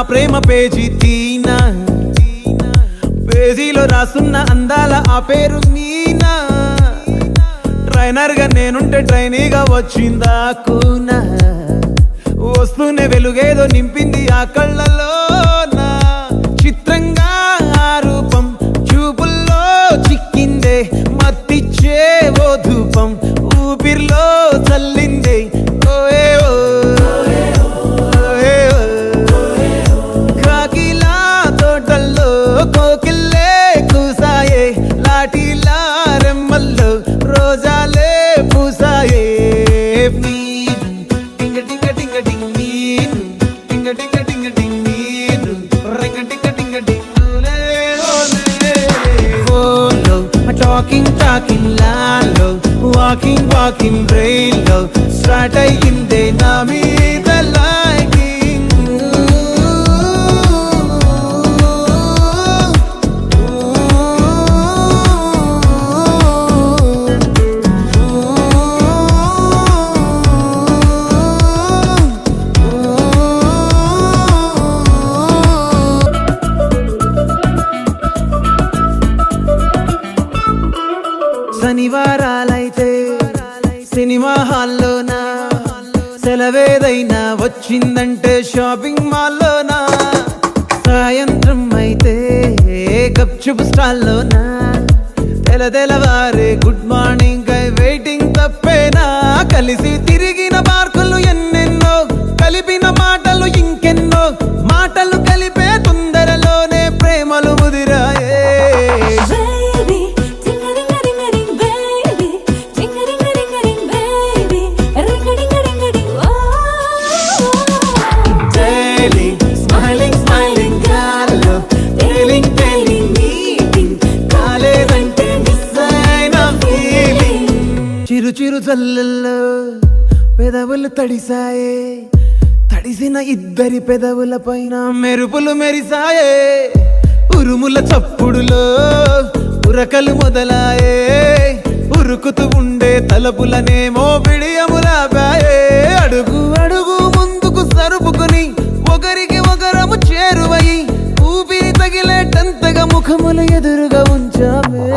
ప్రేమ page తీనా, పేజీలో రాసున్న అందాల ఆ పేరు మీనా. ట్రైనర్ గా నేనుంటే ట్రైనీగా వచ్చిందా కూనా, వస్తూనే వెలుగేదో నింపింది ఆ కళ్ళలోన. చిత్రంగా ఆ రూపం చూపుల్లో చిక్కిందే, మత్తిచ్చే ఓ ధూపం ఊపిరిలో చల్లిందే. కాకిలా తోటల్లో కోకిల్లే కూసాయే, లాఠీలా రెమ్మల్లో రోజాలే పూసాయే. టింగ టింగ టింగ టింగ్ నీరు, టింగ టింగ టింగ టింగ్ నీరు, రింగ టింగ టింగ టింగులే ఓలో. టాకింగ్ టాకింగ్ లాలో, వాకింగ్ వాకింగ్ బ్రెయిన్లో స్టార్ట్ అయ్యిందే నా మీద లైకింగ్. శనివారాలైతే సినిమా హాల్లోనా, సెలవేదైనా వచ్చిందంటే షాపింగ్ మాల్లోనా. సాయంత్రం అయితే గప్చుప్ స్టాల్లోనా, తెలవారే గుడ్ మార్నింగ్ వెయిటింగ్ తప్పేనా. కలిసి తిరిగిన పార్కులు ఎన్నెన్నో, కలిపిన మాటలు ఇంకెన్నో, మాటలు కలిపే తొందరలోనే ప్రేమలు ముదిరాయే. చిరు చిరు జల్లల్లో పెదవులు తడిసాయే, తడిసిన ఇద్దరి పెదవుల పైన మెరుపులు మెరిసాయే. ఉరుముల చప్పుడులో ఉరకలు మొదలాయే, ఉరుకుతూ ఉండే తలపులనేమో బిడియములాపాయే. అడుగు అడుగు ముందుకు సరుపుకుని ఒకరికి ఒకరము చేరువై, ఊపిరి తగిలేటంతగా ముఖములు ఎదురుగా ఉంచామే.